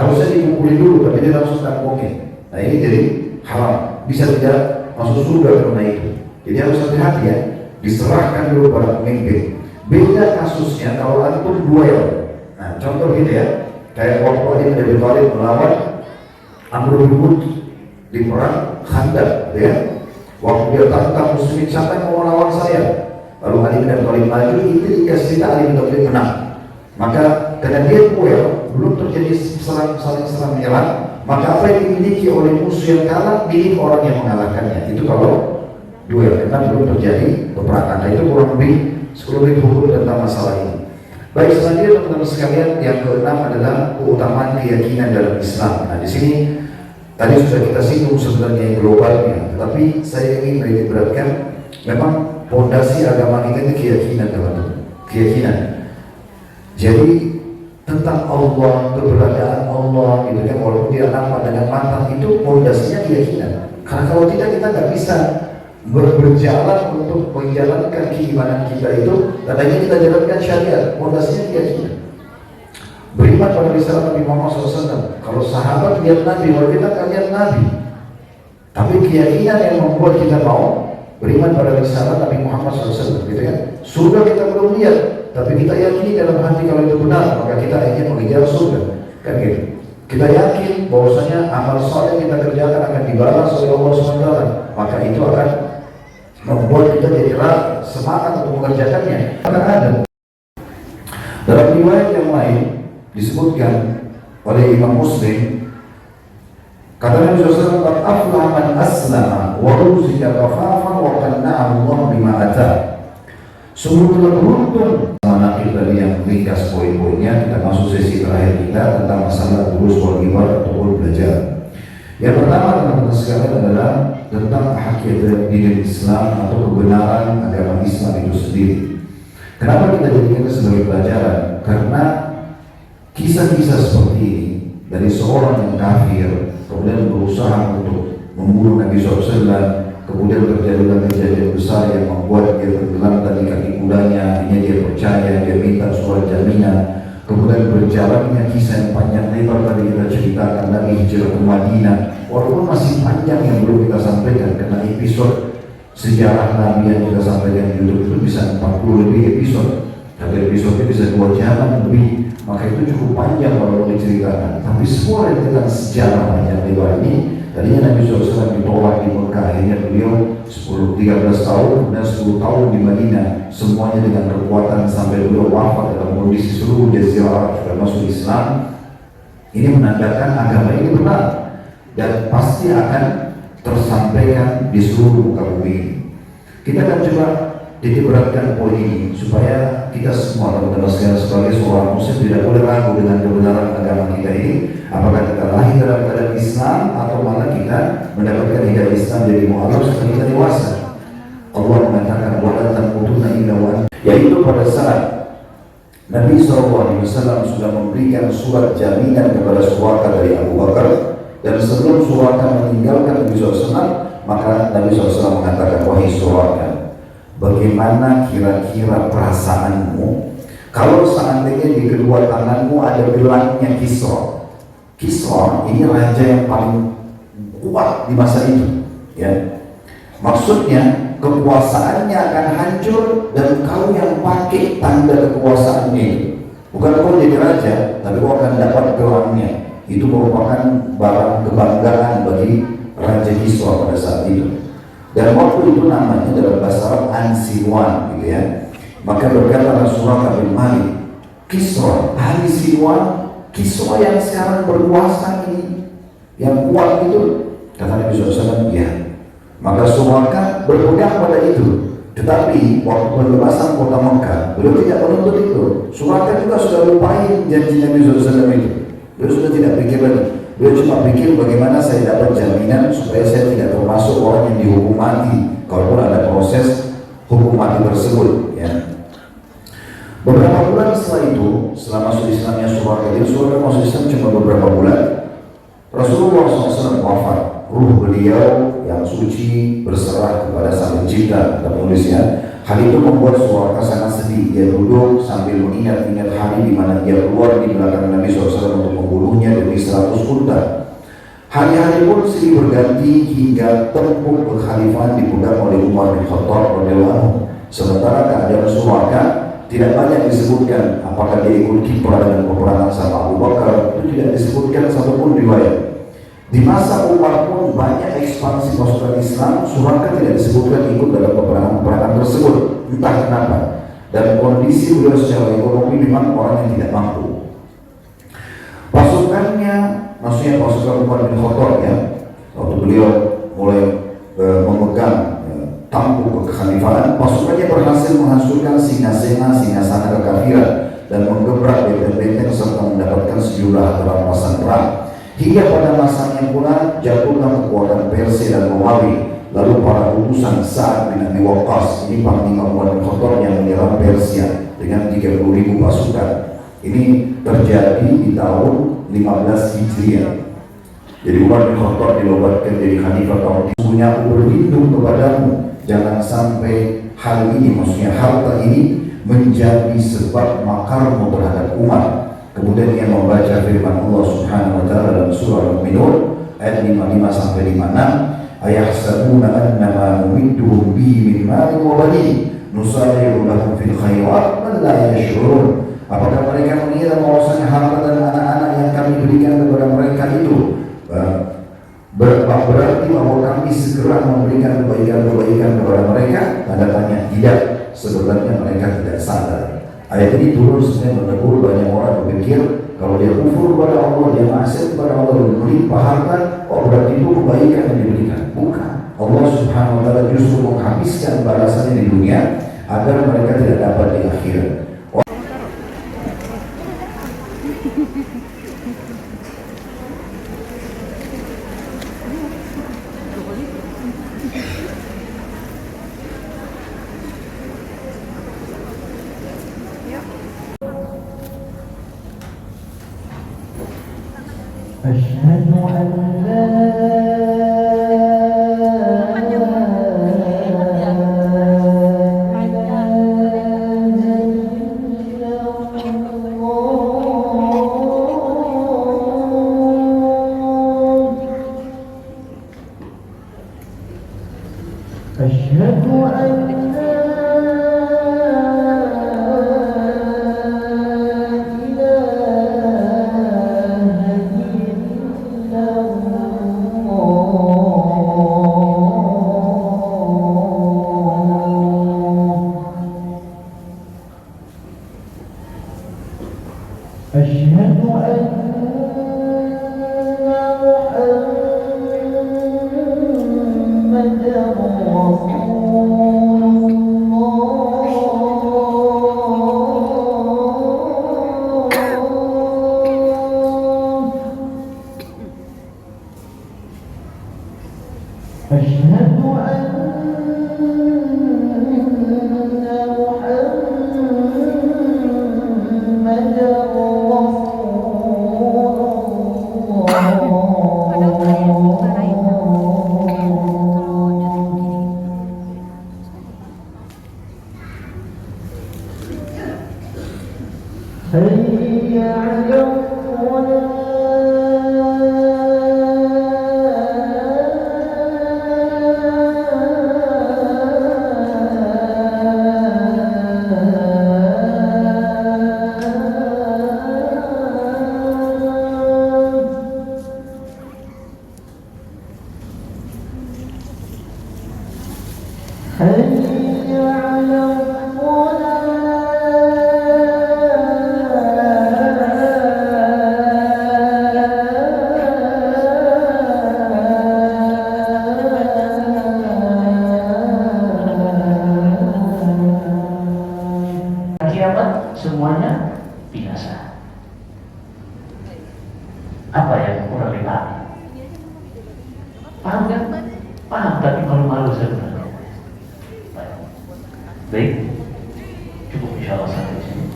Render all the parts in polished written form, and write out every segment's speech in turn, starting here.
Harusnya dipukulin dulu, tapi dia langsung tampungin. Nah ini jadi haram, bisa tidak masuk surga karena itu. Jadi harus hati-hati ya, diserahkan dulu pada pemimpin. Beda kasusnya kalau antum duel. Nah contoh gitu ya, kayak waktu Ali bin Abi Thalib melawan Amr bin Hud di perang Khandaq, ya. Waktu dia tantang muslimin, siapa yang mau melawan saya? Lalu Ali bin Abi Thalib maju, itu dikasih cerita Ali bin Abi Thalib menang. Maka karena dia duel, belum terjadi saling serang menyerang, maka apa yang dimiliki oleh musuh yang kalah milik orang yang mengalahkannya. Itu kalau duel, karena belum terjadi peperangan. Nah, itu kurang lebih 10 hukum tentang masalah ini. Baik, selanjutnya teman-teman sekalian, yang keenam adalah keutamaan keyakinan dalam Islam. Nah di sini tadi sudah kita singgung sebenarnya yang globalnya, tetapi saya ingin menitikberatkan memang fondasi agama kita itu keyakinan, teman-teman. Keyakinan. Jadi tentang Allah, keberadaan Allah, gitu kan, walaupun dia nampak dengan mata, itu fondasinya keyakinan. Karena kalau tidak, kita nggak bisa berjalan untuk menjalankan keimanan kita itu. Tandanya kita jalankan syariat, fondasinya keyakinan. Beriman pada risalah Nabi Muhammad SAW. Kalau sahabat lihat Nabi, kalau kita kan lihat Nabi. Tapi keyakinan yang membuat kita mau beriman pada risalah Nabi Muhammad SAW, gitu kan. Surga kita belum lihat, tapi kita yakini dalam hati kalau itu benar, maka kita ingin mengejar surga, kan gitu. Kita yakin bahwasanya amal soleh yang kita kerjakan akan dibalas oleh Allah SWT, maka itu akan membuat kita jadi semangat untuk mengerjakannya. Maka ada dalam riwayat yang lain disebutkan oleh Imam Muslim, kata Nabi SAW, "Qad aflaha man aslama wa ruzika kafafan wa qanna'ahu Allah bima ata." Sungguh telah beruntung. Manaqib tadi yang ringkas poin-poinnya, kita masuk sesi terakhir kita tentang masalah durus wal ibar ataupun belajar. Yang pertama teman-teman sekalian adalah tentang hakikat diri Islam atau kebenaran agama Islam itu sendiri. Kenapa kita jadikan sebagai pelajaran? Karena kisah-kisah seperti ini dari seorang yang kafir kemudian berusaha untuk membunuh Nabi SAW, kemudian terjadilah kejadian besar yang membuat dia tenggelam dari kaki kudanya, akhirnya dia percaya, dia minta surat jaminan. Kemudian berjalannya kisah yang panjang lebar tadi kita ceritakan dari hijrah ke Madinah, walaupun masih panjang yang belum kita sampaikan, karena episode sejarah Nabi yang kita sampaikan di YouTube itu bisa 40 lebih episode, tapi episode bisa 2 jam lebih, maka itu cukup panjang kalau diceritakan. Tapi semua yang tentang sejarah panjang lebar ini, tadinya Nabi SAW ditolak di Mekah, akhirnya beliau 13 tahun dan 10 tahun di Madinah, semuanya dengan kekuatan sampai beliau wafat dalam kondisi seluruh jazirah Arab sudah masuk Islam. Ini menandakan agama ini benar dan pasti akan tersampaikan di seluruh muka bumi ini. Kita akan coba ditiberatkan poin ini supaya kita semua teman-teman sekalian sebagai seorang muslim tidak boleh ragu dengan kebenaran agama kita ini. Apakah kita lahir dalam keadaan Islam atau malah kita mendapatkan hidayah Islam jadi mu'alaf setelah kita dewasa. Allah mengatakan wala tamutunna illa wa antum, yaitu pada saat Nabi SAW sudah memberikan surat jaminan kepada Suraka dari Abu Bakar, dan sebelum Suraka meninggalkan Nabi SAW, maka Nabi SAW mengatakan, wahai Suraka, bagaimana kira-kira perasaanmu kalau seandainya di kedua tanganmu ada gelangnya Kisra? Kisra ini raja yang paling kuat di masa itu, ya. Maksudnya kekuasaannya akan hancur dan kau yang pakai tanda kekuasaannya itu. Bukan kau jadi raja, tapi kau akan dapat gelangnya. Itu merupakan barang kebanggaan bagi Raja Kisra pada saat itu. Dan waktu itu namanya dalam bahasa Arab Ansiwan, gitu ya. Maka berkata Rasulullah bin Malik, Kisra, ahli Siwan, Kisra yang sekarang berkuasa ini, yang kuat itu. Kata Nabi SAW, ya. Maka Suraka berpegang pada itu. Tetapi waktu pembebasan kota Mekah, beliau tidak menuntut itu. Suraka juga sudah lupain janji Nabi SAW itu. Beliau sudah tidak pikir lagi. Beliau cuma pikir bagaimana saya dapat jaminan supaya saya tidak termasuk orang yang dihukum mati kalaupun ada proses hukum mati tersebut, ya. Beberapa bulan setelah itu, setelah masuk Islamnya Suraka, dia masuk Islam cuma beberapa bulan, Rasulullah SAW wafat. Ruh beliau yang suci berserah kepada Sang Pencipta, kata penulisnya. Hal itu membuat Suraka sangat sedih. Dia duduk sambil mengingat-ingat hari di mana dia keluar di belakang Nabi SAW untuk membunuhnya demi selamat Tahun silih berganti hingga tempuk kekhalifahan dipegang oleh Umar bin Khattab radhiyallahu anhu. Sementara keadaan Suraka tidak banyak disebutkan apakah dia ikut kiprah dalam peperangan sama Abu Bakar, itu tidak disebutkan satupun riwayat. Di masa Umar pun banyak ekspansi pasukan Islam, Suraka tidak disebutkan ikut dalam peperangan tersebut, entah kenapa. Dan kondisi beliau secara ekonomi memang orang yang tidak mampu. Pasukannya, maksudnya pasukan Umar bin Khattab ya, waktu beliau mulai memegang tampuk kekhalifahan, pasukannya berhasil menghancurkan singasana kekafiran dan menggebrak benteng-benteng serta mendapatkan sejumlah harta rampasan perang. Hingga pada masanya pula jatuhlah kekuatan Persia dan Romawi. Lalu para utusan Sa'ad bin Abi Waqqas, ini panglima Umar bin Khattab yang menyerang Persia dengan 30.000 pasukan. Ini terjadi di tahun 15 Hijriah. Jadi Umar bin Khattab dinobatkan jadi khalifah tahun sesungguhnya aku berlindung kepadamu, jangan sampai hal ini, maksudnya harta ini menjadi sebab makarmu terhadap umat. Kemudian ia membaca firman Allah Subhanahu wa taala dalam surah Al-Mu'minun ayat 55 sampai 56, ayahsabuna annama numidduhum bihi min malin wa banin nusari'u lahum fil khairat bal la yash'urun. Apakah mereka mengira bahwasanya harta dan anak-anak yang kami berikan kepada mereka itu berarti bahwa kami segera memberikan kebaikan-kebaikan kepada mereka? Tanda tanya, tidak. Sebenarnya mereka tidak sadar. Ayat ini turun sebenarnya menegur banyak orang berpikir kalau dia kufur kepada Allah, dia maksiat kepada Allah dan melimpah harta, oh berarti itu kebaikan yang diberikan. Bukan. Allah Subhanahu wa taala justru menghabiskan balasannya di dunia agar mereka tidak dapat di akhirat. أشهد أن لا أشهد أن أشهد أن محمدا رسول الله. أشهد حي على حي على kiamat semuanya binasa. Apa yang kurang dipahami? Paham kan? Paham, tapi malu-malu sebenarnya. Baik, cukup insyaallah sampai di sini.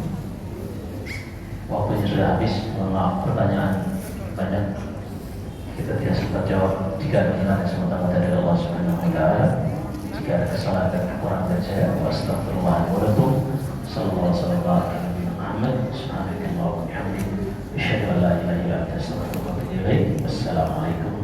Waktunya sudah habis. Mohon maaf, pertanyaan banyak kita tidak sempat jawab. Jika ada pertanyaan semata-mata dari Allah Subhanahu wa taala. Jika ada kesalahan dan kekurangan dari saya, astagfirullahaladzim. Sallallahu alaihi wasallam Muhammad subhanallahi wa bihamdihi asyhadu an la ilaha illa anta astaghfiruka wa atubu ilaik. Wassalamualaikum